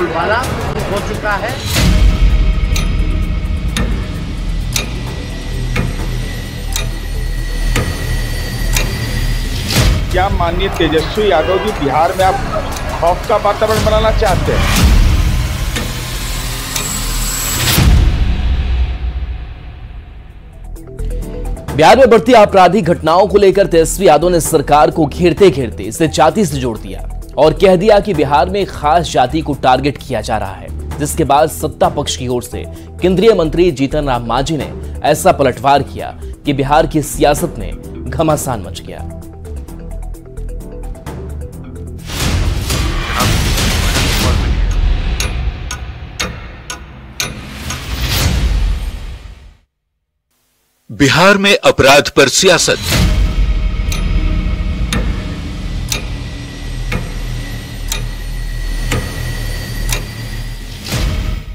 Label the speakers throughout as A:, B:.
A: बोलबाला हो चुका है।
B: क्या माननीय तेजस्वी यादव जी बिहार में आप खौफ का वातावरण बनाना चाहते हैं?
C: बिहार में बढ़ती आपराधिक घटनाओं को लेकर तेजस्वी यादव ने सरकार को घेरते घेरते इसे जाति से जोड़ दिया और कह दिया कि बिहार में खास जाति को टारगेट किया जा रहा है, जिसके बाद सत्ता पक्ष की ओर से केंद्रीय मंत्री जीतन राम मांझी ने ऐसा पलटवार किया कि बिहार की सियासत में घमासान मच गया।
D: बिहार में अपराध पर सियासत।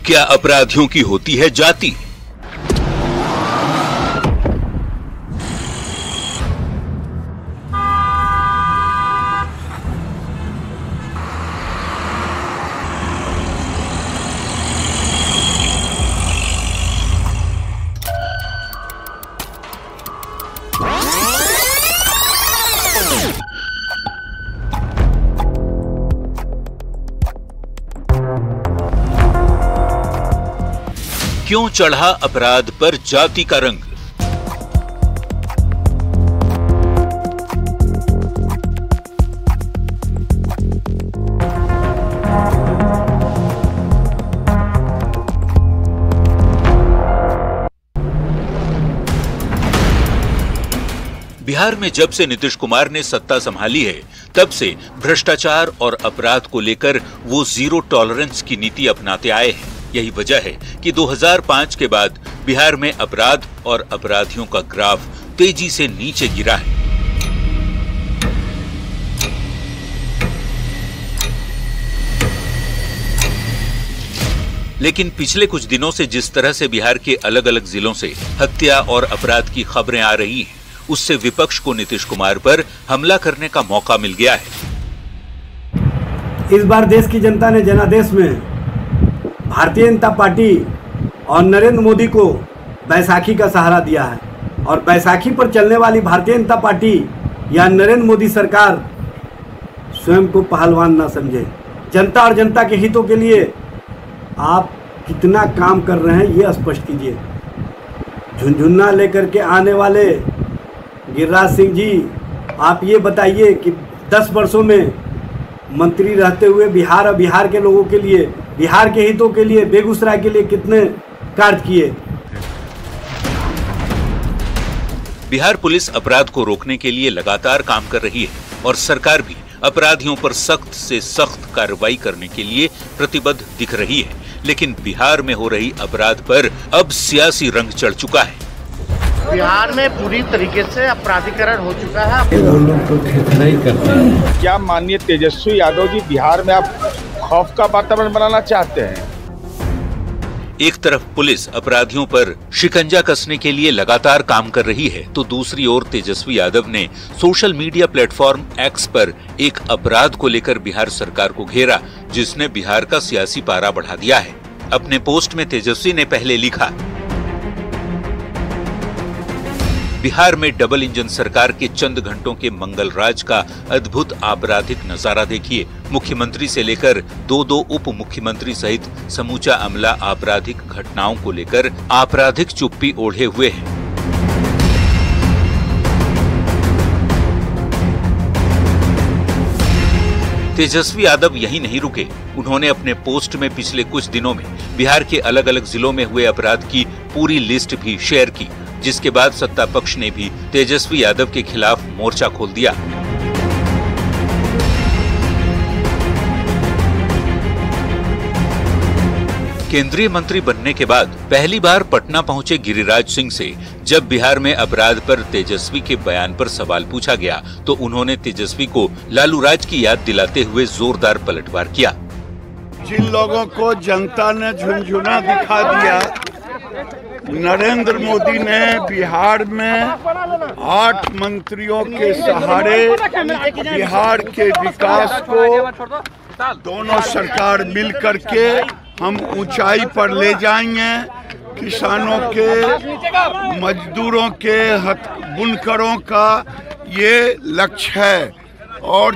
D: क्या अपराधियों की होती है जाति? क्यों चढ़ा अपराध पर जाति का रंग? बिहार में जब से नीतीश कुमार ने सत्ता संभाली है, तब से भ्रष्टाचार और अपराध को लेकर वो जीरो टॉलरेंस की नीति अपनाते आए हैं। यही वजह है कि 2005 के बाद बिहार में अपराध और अपराधियों का ग्राफ तेजी से नीचे गिरा है। लेकिन पिछले कुछ दिनों से जिस तरह से बिहार के अलग अलग जिलों से हत्या और अपराध की खबरें आ रही हैं, उससे विपक्ष को नीतीश कुमार पर हमला करने का मौका मिल गया है।
E: इस बार देश की जनता ने जनादेश में भारतीय जनता पार्टी और नरेंद्र मोदी को बैसाखी का सहारा दिया है और बैसाखी पर चलने वाली भारतीय जनता पार्टी या नरेंद्र मोदी सरकार स्वयं को पहलवान ना समझे। जनता और जनता के हितों के लिए आप कितना काम कर रहे हैं ये स्पष्ट कीजिए। झुनझुना लेकर के आने वाले गिरिराज सिंह जी, आप ये बताइए कि 10 वर्षों में मंत्री रहते हुए बिहार और बिहार के लोगों के लिए, बिहार के हितों के लिए, बेगूसराय के लिए कितने कार्य किए।
D: बिहार पुलिस अपराध को रोकने के लिए लगातार काम कर रही है और सरकार भी अपराधियों पर सख्त से सख्त कार्रवाई करने के लिए प्रतिबद्ध दिख रही है। लेकिन बिहार में हो रही अपराध पर अब सियासी रंग चढ़ चुका है।
A: बिहार में पूरी तरीके से अपराधीकरण हो चुका है।
E: वो लोग तो खेतना ही करते हैं।
B: क्या माननीय तेजस्वी यादव जी बिहार में आप खौफ का वातावरण बनाना चाहते हैं?
D: एक तरफ पुलिस अपराधियों पर शिकंजा कसने के लिए लगातार काम कर रही है, तो दूसरी ओर तेजस्वी यादव ने सोशल मीडिया प्लेटफॉर्म एक्स पर एक अपराध को लेकर बिहार सरकार को घेरा, जिसने बिहार का सियासी पारा बढ़ा दिया है। अपने पोस्ट में तेजस्वी ने पहले लिखा, बिहार में डबल इंजन सरकार के चंद घंटों के मंगल राज का अद्भुत आपराधिक नजारा देखिए। मुख्यमंत्री से लेकर दो उप मुख्यमंत्री सहित समूचा अमला आपराधिक घटनाओं को लेकर आपराधिक चुप्पी ओढ़े हुए है। तेजस्वी यादव यही नहीं रुके। उन्होंने अपने पोस्ट में पिछले कुछ दिनों में बिहार के अलग अलग जिलों में हुए अपराध की पूरी लिस्ट भी शेयर की, जिसके बाद सत्ता पक्ष ने भी तेजस्वी यादव के खिलाफ मोर्चा खोल दिया। केंद्रीय मंत्री बनने के बाद पहली बार पटना पहुंचे गिरिराज सिंह से जब बिहार में अपराध पर तेजस्वी के बयान पर सवाल पूछा गया, तो उन्होंने तेजस्वी को लालू राज की याद दिलाते हुए जोरदार पलटवार किया।
F: जिन लोगों को जनता ने झुनझुना दिखा दिया, नरेंद्र मोदी ने बिहार में 8 मंत्रियों के सहारे बिहार के विकास को दोनों सरकार मिल करके हम ऊंचाई पर ले जाएंगे। किसानों के, मजदूरों के, बुनकरों का ये लक्ष्य है और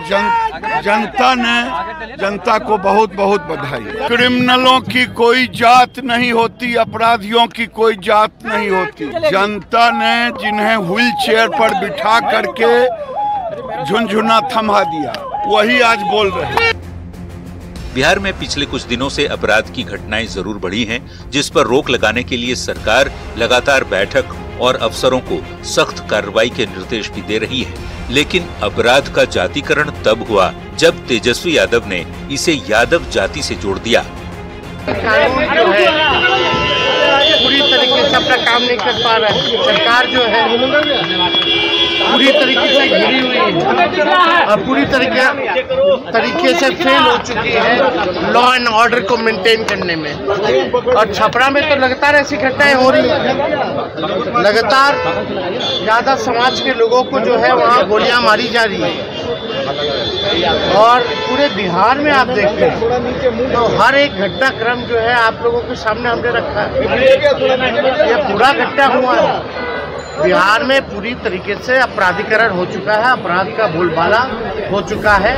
F: जनता को बहुत बहुत बधाई। क्रिमिनलों की कोई जात नहीं होती, अपराधियों की कोई जात नहीं होती। जनता ने जिन्हें व्हील चेयर पर बिठा करके झुनझुना थमा दिया, वही आज बोल रहे हैं।
D: बिहार में पिछले कुछ दिनों से अपराध की घटनाएं जरूर बढ़ी हैं, जिस पर रोक लगाने के लिए सरकार लगातार बैठक और अफसरों को सख्त कार्रवाई के निर्देश भी दे रही है। लेकिन अपराध का जातिकरण तब हुआ जब तेजस्वी यादव ने इसे यादव जाति से जोड़ दिया।
A: कानून जो है पूरी तरीके से अपना काम नहीं कर पा रहा है। सरकार जो है पूरी तरीके से घिरी हुई है और पूरी तरीके से फेल हो चुकी है लॉ एंड ऑर्डर को मेंटेन करने में। और छपरा में तो लगातार ऐसी घटनाएं हो रही हैं, लगातार ज्यादा समाज के लोगों को जो है वहाँ गोलियां मारी जा रही है। और पूरे बिहार में आप देखते हैं तो हर एक घटनाक्रम जो है आप लोगों के सामने हमने रखा है। यह पूरा घटना हुआ है। बिहार में पूरी तरीके से अपराधीकरण हो चुका है, अपराध का बोलबाला हो चुका है।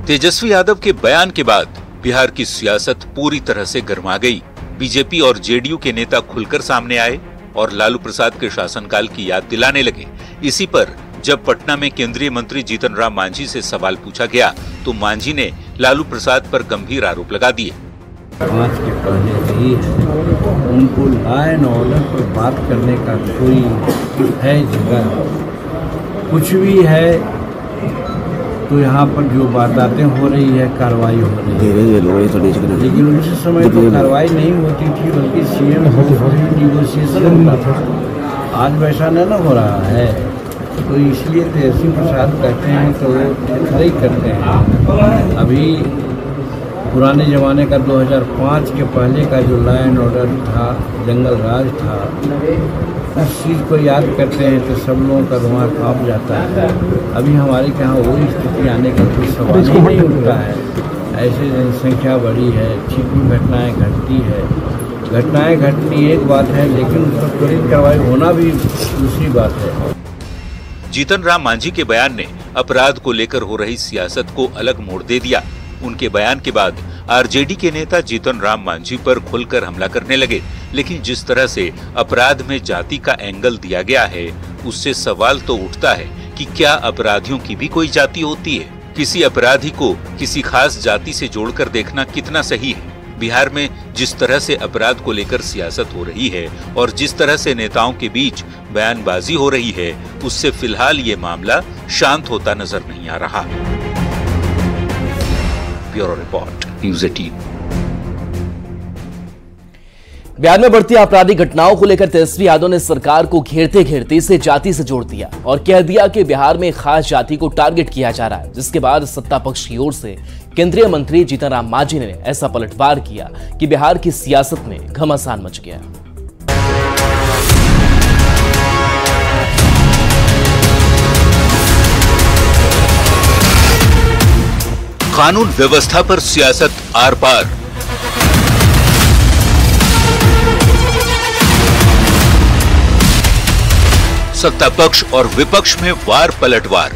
D: तेजस्वी यादव के बयान के बाद बिहार की सियासत पूरी तरह से गर्मा गई। बीजेपी और जेडीयू के नेता खुलकर सामने आए और लालू प्रसाद के शासनकाल की याद दिलाने लगे। इसी पर जब पटना में केंद्रीय मंत्री जीतन राम मांझी से सवाल पूछा गया तो मांझी ने लालू प्रसाद पर गंभीर आरोप लगा दिए।
G: 5 के पहले रही है, उनको लॉ एंड ऑर्डर पर बात करने का कोई है जगह, कुछ भी है तो यहाँ पर जो बातें हो रही है, कार्रवाई हो रही है। लेकिन उस समय तो कार्रवाई नहीं होती थी, बल्कि सीएम निगोशिएशन होता था। आज वैसा न हो रहा है, तो इसलिए तेजस्वी प्रसाद कहते हैं तो वो खड़े करते हैं। अभी पुराने ज़माने का 2005 के पहले का जो लॉ एंड ऑर्डर था, जंगल राज था, उस चीज़ को याद करते हैं तो सब लोगों का रुआं कांप जाता है। अभी हमारे यहाँ वही स्थिति आने का कोई सवाल ही नहीं उठता है। ऐसे जनसंख्या बढ़ी है, छिपी घटनाएं घटती है, घटनाएं घटनी एक बात है, लेकिन उस पर त्वरित कार्रवाई होना भी दूसरी बात है।
D: जीतन राम मांझी के बयान ने अपराध को लेकर हो रही सियासत को अलग मोड़ दे दिया। उनके बयान के बाद आरजेडी के नेता जीतन राम मांझी पर खुलकर हमला करने लगे। लेकिन जिस तरह से अपराध में जाति का एंगल दिया गया है, उससे सवाल तो उठता है कि क्या अपराधियों की भी कोई जाति होती है? किसी अपराधी को किसी खास जाति से जोड़कर देखना कितना सही है? बिहार में जिस तरह से अपराध को लेकर सियासत हो रही है और जिस तरह से नेताओं के बीच बयानबाजी हो रही है, उससे फिलहाल ये मामला शांत होता नजर नहीं आ रहा। Bureau report, news 18।
C: बिहार में बढ़ती आपराधिक घटनाओं को लेकर तेजस्वी यादव ने सरकार को घेरते घेरते इसे जाति से जोड़ दिया और कह दिया कि बिहार में खास जाति को टारगेट किया जा रहा है, जिसके बाद सत्ता पक्ष की ओर से केंद्रीय मंत्री जीतन राम मांझी ने ऐसा पलटवार किया कि बिहार की सियासत में घमासान मच गया।
D: कानून व्यवस्था पर सियासत आर पार। सत्ता पक्ष और विपक्ष में वार पलटवार।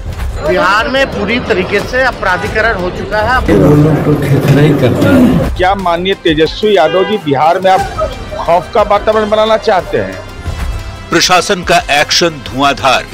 A: बिहार में पूरी तरीके से अपराधीकरण हो चुका है।
B: क्या माननीय तेजस्वी यादव जी बिहार में आप खौफ का वातावरण बनाना चाहते हैं?
D: प्रशासन का एक्शन धुआंधार।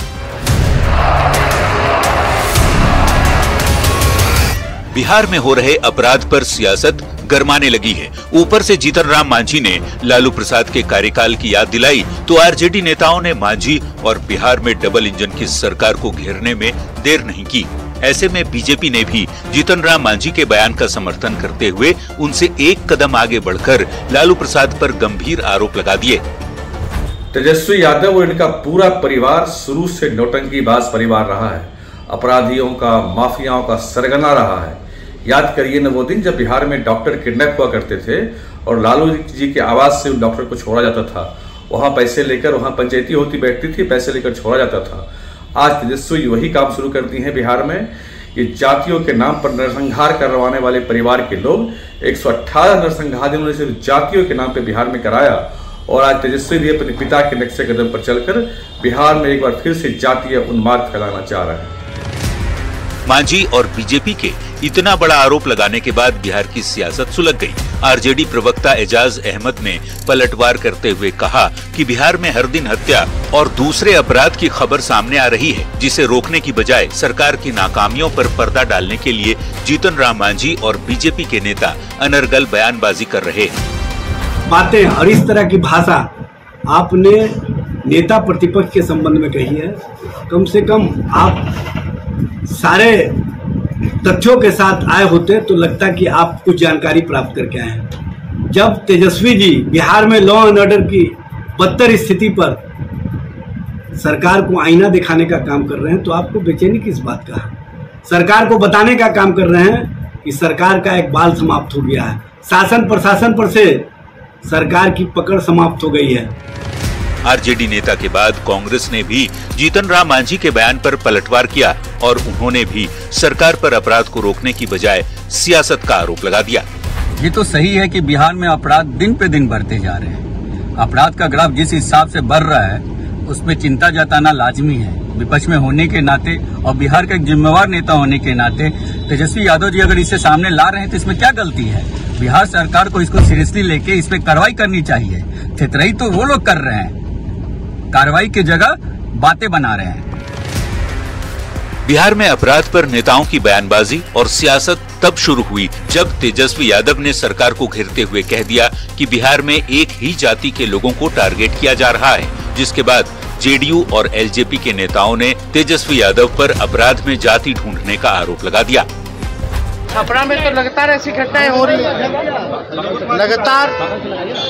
D: बिहार में हो रहे अपराध पर सियासत गरमाने लगी है। ऊपर से जीतन राम मांझी ने लालू प्रसाद के कार्यकाल की याद दिलाई तो आरजेडी नेताओं ने मांझी और बिहार में डबल इंजन की सरकार को घेरने में देर नहीं की। ऐसे में बीजेपी ने भी जीतन राम मांझी के बयान का समर्थन करते हुए उनसे एक कदम आगे बढ़कर लालू प्रसाद पर गंभीर आरोप लगा दिए।
H: तेजस्वी यादव और इनका पूरा परिवार शुरू से नौटंकीबाज परिवार रहा है, अपराधियों का, माफियाओं का सरगना रहा है। याद करिए न वो दिन जब बिहार में डॉक्टर किडनैप हुआ करते थे और लालू जी के आवाज से उन डॉक्टर को छोड़ा जाता था। वहाँ पैसे लेकर, वहाँ पंचायती होती बैठती थी, पैसे लेकर छोड़ा जाता था। आज तेजस्वी वही काम शुरू कर दिए हैं बिहार में। ये जातियों के नाम पर नरसंहार करवाने वाले परिवार के लोग 118 नरसंहार उन्होंने सिर्फ जातियों के नाम पर बिहार में कराया। और आज तेजस्वी भी अपने पिता के नक्शे कदम पर चलकर बिहार में एक बार फिर से जातीय उन्माद फैलाना चाह रहे हैं।
D: मांझी और बीजेपी के इतना बड़ा आरोप लगाने के बाद बिहार की सियासत सुलग गई। आरजेडी प्रवक्ता एजाज अहमद ने पलटवार करते हुए कहा कि बिहार में हर दिन हत्या और दूसरे अपराध की खबर सामने आ रही है, जिसे रोकने की बजाय सरकार की नाकामियों पर पर्दा डालने के लिए जीतन राम मांझी और बीजेपी के नेता अनर्गल बयानबाजी कर रहे हैं।
E: बातें और इस तरह की भाषा आपने नेता प्रतिपक्ष के संबंध में कही है। कम से कम आप सारे तथ्यों के साथ आए होते तो लगता कि आप कुछ जानकारी प्राप्त करके आए हैं। जब तेजस्वी जी बिहार में लॉ एंड ऑर्डर की बदतर स्थिति पर सरकार को आईना दिखाने का काम कर रहे हैं तो आपको बेचैनी किस बात का है? सरकार को बताने का काम कर रहे हैं कि सरकार का एक बाल समाप्त हो गया है, शासन प्रशासन पर से सरकार की पकड़ समाप्त हो गई है।
D: आरजेडी नेता के बाद कांग्रेस ने भी जीतन राम मांझी के बयान पर पलटवार किया और उन्होंने भी सरकार पर अपराध को रोकने की बजाय सियासत का आरोप लगा दिया।
I: ये तो सही है कि बिहार में अपराध दिन पे दिन बढ़ते जा रहे हैं। अपराध का ग्राफ जिस हिसाब से बढ़ रहा है उसमें चिंता जताना लाजमी है। विपक्ष में होने के नाते और बिहार का एक जिम्मेवार नेता होने के नाते तेजस्वी यादव जी अगर इसे सामने ला रहे हैं तो इसमें क्या गलती है? बिहार सरकार को इसको सीरियसली लेके इस पे कार्रवाई करनी चाहिए। थेतराई तो वो लोग कर रहे हैं, कार्रवाई की जगह बातें बना रहे हैं।
D: बिहार में अपराध पर नेताओं की बयानबाजी और सियासत तब शुरू हुई जब तेजस्वी यादव ने सरकार को घेरते हुए कह दिया कि बिहार में एक ही जाति के लोगों को टारगेट किया जा रहा है, जिसके बाद जेडीयू और एलजेपी के नेताओं ने तेजस्वी यादव पर अपराध में जाति ढूंढने का आरोप लगा दिया।
A: छपरा में तो लगातार ऐसी घटनाएं हो रही हैं। लगातार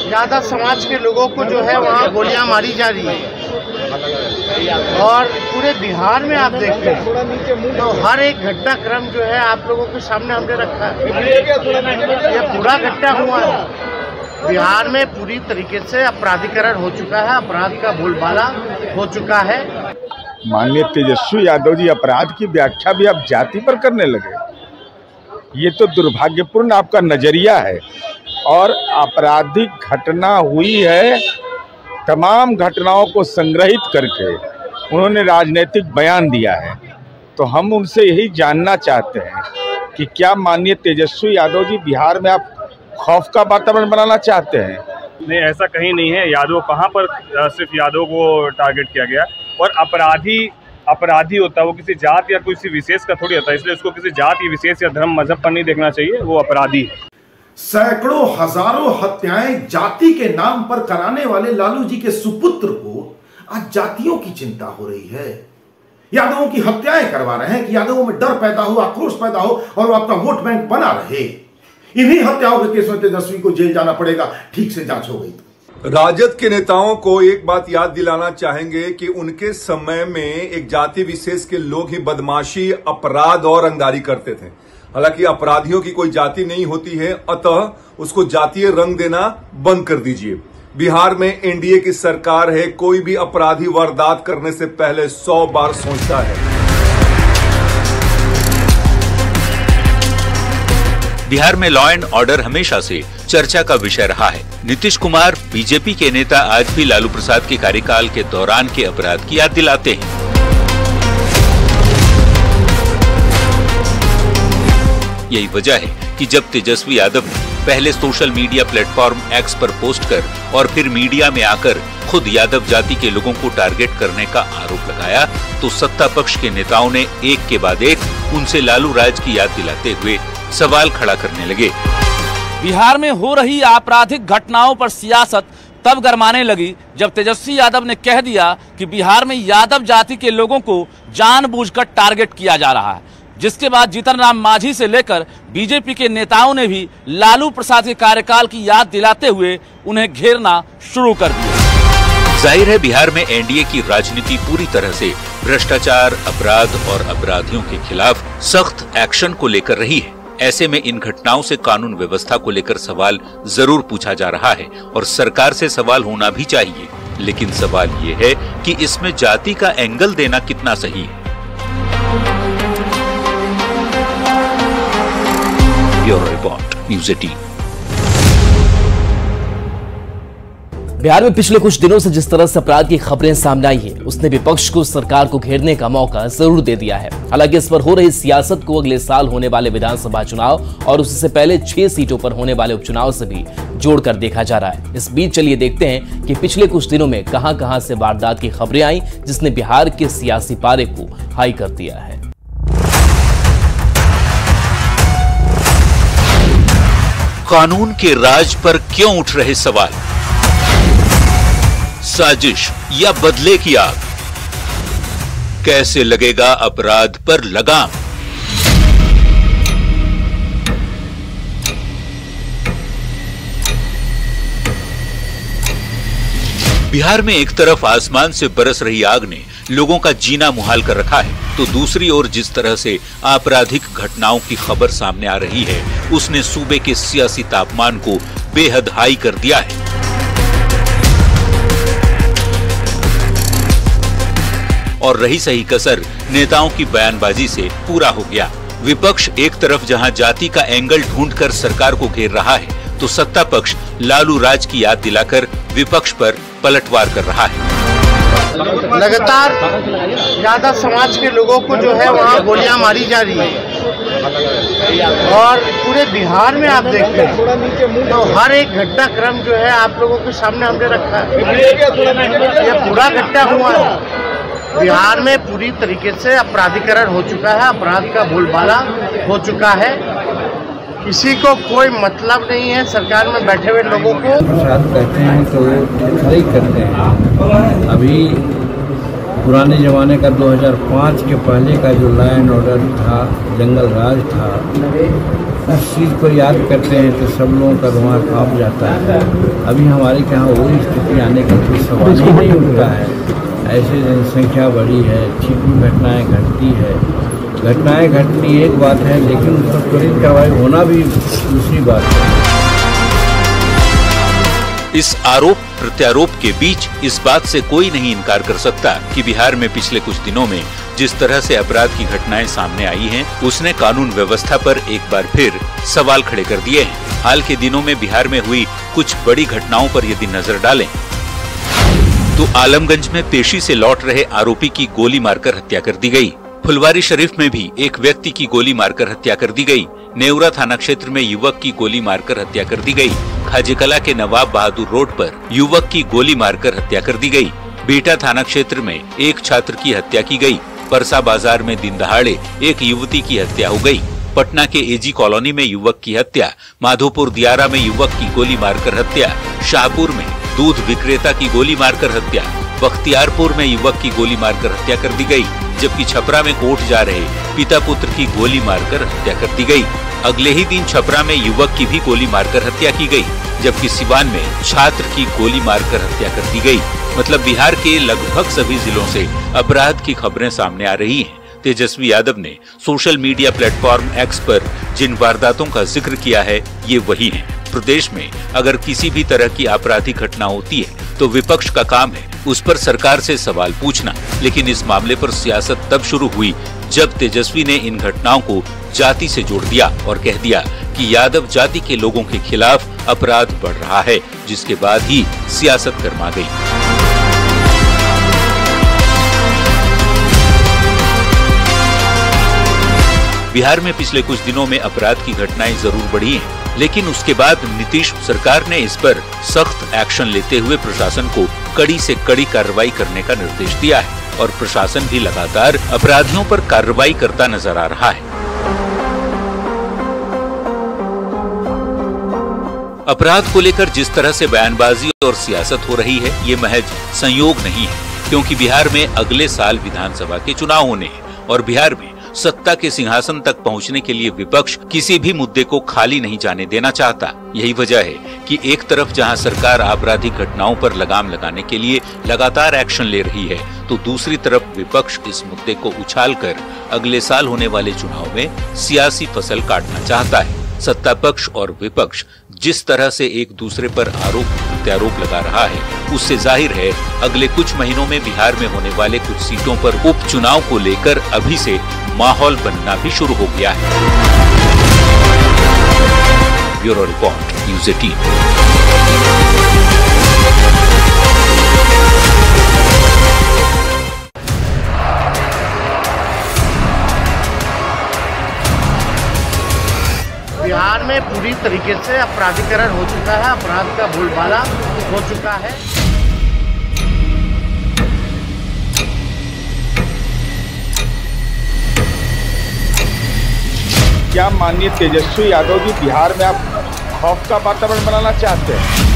A: यादव समाज के लोगों को जो है वहाँ गोलियां मारी जा रही है और पूरे बिहार में आप देखते हैं तो हर एक घटनाक्रम जो है आप लोगों के सामने हमने रखा है। ये पूरा घटना हुआ है। बिहार में पूरी तरीके से अपराधीकरण हो चुका है, अपराध का बोलबाला हो चुका है।
B: माननीय तेजस्वी यादव जी अपराध की व्याख्या भी अब जाति पर करने लगे। ये तो दुर्भाग्यपूर्ण आपका नजरिया है। और आपराधिक घटना हुई है, तमाम घटनाओं को संग्रहित करके उन्होंने राजनीतिक बयान दिया है। तो हम उनसे यही जानना चाहते हैं कि क्या माननीय तेजस्वी यादव जी बिहार में आप खौफ का वातावरण बनाना चाहते हैं?
J: नहीं, ऐसा कहीं नहीं है। यादव कहाँ पर सिर्फ यादव को टारगेट किया गया। और अपराधी होता है वो किसी जात या किसी विशेष का थोड़ी होता है, इसलिए उसको किसी जात या विशेष या धर्म मजहब पर नहीं देखना चाहिए। वो अपराधी है।
K: सैकड़ों हजारों हत्याएं जाति के नाम पर कराने वाले लालू जी के सुपुत्र को आज जातियों की चिंता हो रही है। यादवों की हत्याएं करवा रहे हैं कि यादवों में डर पैदा हो, आक्रोश पैदा हो और वो आपका वोट बैंक बना रहे। इन्हीं हत्याओं के केस में तेजस्वी को जेल जाना पड़ेगा। ठीक से जांच हो गई।
L: राजद के नेताओं को एक बात याद दिलाना चाहेंगे कि उनके समय में एक जाति विशेष के लोग ही बदमाशी, अपराध और रंगदारी करते थे। हालांकि अपराधियों की कोई जाति नहीं होती है, अतः उसको जातीय रंग देना बंद कर दीजिए। बिहार में एनडीए की सरकार है, कोई भी अपराधी वारदात करने से पहले 100 बार सोचता है।
D: बिहार में लॉ एंड ऑर्डर हमेशा से चर्चा का विषय रहा है। नीतीश कुमार बीजेपी के नेता आज भी लालू प्रसाद के कार्यकाल के दौरान के अपराध की याद दिलाते हैं। यही वजह है कि जब तेजस्वी यादव ने पहले सोशल मीडिया प्लेटफॉर्म एक्स पर पोस्ट कर और फिर मीडिया में आकर खुद यादव जाति के लोगों को टारगेट करने का आरोप लगाया, तो सत्ता पक्ष के नेताओं ने एक के बाद एक उनसे लालू राज की याद दिलाते हुए सवाल खड़ा करने लगे।
C: बिहार में हो रही आपराधिक घटनाओं पर सियासत तब गरमाने लगी जब तेजस्वी यादव ने कह दिया कि बिहार में यादव जाति के लोगों को जानबूझकर टारगेट किया जा रहा है, जिसके बाद जीतन राम मांझी से लेकर बीजेपी के नेताओं ने भी लालू प्रसाद के कार्यकाल की याद दिलाते हुए उन्हें घेरना शुरू कर दिया।
D: जाहिर है बिहार में एनडीए की राजनीति पूरी तरह से भ्रष्टाचार, अपराध और अपराधियों के खिलाफ सख्त एक्शन को लेकर रही है। ऐसे में इन घटनाओं से कानून व्यवस्था को लेकर सवाल जरूर पूछा जा रहा है और सरकार से सवाल होना भी चाहिए। लेकिन सवाल ये है कि इसमें जाति का एंगल देना कितना सही है। Bureau report, news 18।
C: बिहार में पिछले कुछ दिनों से जिस तरह से अपराध की खबरें सामने आई है, उसने विपक्ष को सरकार को घेरने का मौका जरूर दे दिया है। हालांकि इस पर हो रही सियासत को अगले साल होने वाले विधानसभा चुनाव और उससे पहले 6 सीटों पर होने वाले उपचुनाव से भी जोड़कर देखा जा रहा है। इस बीच चलिए देखते हैं कि पिछले कुछ दिनों में कहां-कहां से वारदात की खबरें आई, जिसने बिहार के सियासी पारे को हाई कर दिया है।
D: कानून के राज पर क्यों उठ रहे सवाल? साजिश या बदले की आग? कैसे लगेगा अपराध पर लगाम? बिहार में एक तरफ आसमान से बरस रही आग ने लोगों का जीना मुहाल कर रखा है, तो दूसरी ओर जिस तरह से आपराधिक घटनाओं की खबर सामने आ रही है, उसने सूबे के सियासी तापमान को बेहद हाई कर दिया है। और रही सही कसर नेताओं की बयानबाजी से पूरा हो गया। विपक्ष एक तरफ जहां जाति का एंगल ढूंढकर सरकार को घेर रहा है, तो सत्ता पक्ष लालू राज की याद दिलाकर विपक्ष पर पलटवार कर रहा है।
A: लगातार ज्यादा समाज के लोगों को जो है वहाँ गोलियां मारी जा रही है और पूरे बिहार में आप देखते हैं तो हर एक घटनाक्रम जो है आप लोगों के सामने हमने रखा है। ये पूरा घटना हुआ है। बिहार में पूरी तरीके से अपराधीकरण हो चुका है, अपराध का बोलबाला हो चुका है। किसी को कोई मतलब नहीं है सरकार में बैठे हुए लोगों को।
G: प्रसाद कहते हैं तो सही करते हैं। अभी पुराने ज़माने का 2005 के पहले का जो लॉ एंड ऑर्डर था, जंगल राज था, उस चीज़ को याद करते हैं तो सब लोगों का दिमाग कांप जाता है। अभी हमारे यहाँ वही स्थिति आने का कोई सवाल ही नहीं उठता है। ऐसे जनसंख्या बढ़ी है, छिपी घटनाएँ घटती है। घटनाएं घटनी एक बात है, लेकिन उस पर त्वरित कार्रवाई होना भी दूसरी बात है।
D: इस आरोप प्रत्यारोप के बीच इस बात से कोई नहीं इनकार कर सकता कि बिहार में पिछले कुछ दिनों में जिस तरह से अपराध की घटनाएं सामने आई हैं, उसने कानून व्यवस्था पर एक बार फिर सवाल खड़े कर दिए हैं। हाल के दिनों में बिहार में हुई कुछ बड़ी घटनाओं पर यदि नजर डालें तो आलमगंज में पेशी से लौट रहे आरोपी की गोली मारकर हत्या कर दी गई। फुलवारी शरीफ में भी एक व्यक्ति की गोली मारकर हत्या कर दी गई। नेवरा थाना क्षेत्र में युवक की गोली मारकर हत्या कर दी गई। खाजेकला के नवाब बहादुर रोड पर युवक की गोली मारकर हत्या कर दी गई। बिहटा थाना क्षेत्र में एक छात्र की हत्या की गई। परसा बाजार में दिन दहाड़े एक युवती की हत्या हो गई। पटना के एजी कॉलोनी में युवक की हत्या। माधोपुर दियारा में युवक की गोली मारकर हत्या। शाहपुर में दूध विक्रेता की गोली मारकर हत्या। बख्तियारपुर में युवक की गोली मारकर हत्या कर दी गई, जबकि छपरा में कोर्ट जा रहे पिता पुत्र की गोली मारकर हत्या कर दी गई। अगले ही दिन छपरा में युवक की भी गोली मारकर हत्या की गई, जबकि सिवान में छात्र की गोली मारकर हत्या कर दी गई। मतलब बिहार के लगभग सभी जिलों से अपराध की खबरें सामने आ रही हैं। तेजस्वी यादव ने सोशल मीडिया प्लेटफॉर्म एक्स पर जिन वारदातों का जिक्र किया है, ये वही हैं। प्रदेश में अगर किसी भी तरह की आपराधिक घटना होती है तो विपक्ष का काम है उस पर सरकार से सवाल पूछना। लेकिन इस मामले पर सियासत तब शुरू हुई जब तेजस्वी ने इन घटनाओं को जाति से जोड़ दिया और कह दिया कि यादव जाति के लोगों के खिलाफ अपराध बढ़ रहा है, जिसके बाद ही सियासत गर्मा गई। बिहार में पिछले कुछ दिनों में अपराध की घटनाएं जरूर बढ़ी हैं, लेकिन उसके बाद नीतीश सरकार ने इस पर सख्त एक्शन लेते हुए प्रशासन को कड़ी से कड़ी कार्रवाई करने का निर्देश दिया है और प्रशासन भी लगातार अपराधियों पर कार्रवाई करता नजर आ रहा है। अपराध को लेकर जिस तरह से बयानबाजी और सियासत हो रही है, ये महज संयोग नहीं है, क्योंकि बिहार में अगले साल विधानसभा के चुनाव होने हैं और बिहार में सत्ता के सिंहासन तक पहुंचने के लिए विपक्ष किसी भी मुद्दे को खाली नहीं जाने देना चाहता। यही वजह है कि एक तरफ जहां सरकार आपराधिक घटनाओं पर लगाम लगाने के लिए लगातार एक्शन ले रही है, तो दूसरी तरफ विपक्ष इस मुद्दे को उछालकर अगले साल होने वाले चुनाव में सियासी फसल काटना चाहता है। सत्ता पक्ष और विपक्ष जिस तरह से एक दूसरे पर आरोप प्रत्यारोप लगा रहा है, उससे जाहिर है अगले कुछ महीनों में बिहार में होने वाले कुछ सीटों पर उपचुनाव को लेकर अभी से माहौल बनना भी शुरू हो गया है। Bureau report, news 18।
A: बिहार में पूरी तरीके से अपराधीकरण हो चुका है, अपराध का बोलबाला हो चुका है।
B: क्या माननीय तेजस्वी यादव जी बिहार में आप खौफ का वातावरण बनाना चाहते हैं?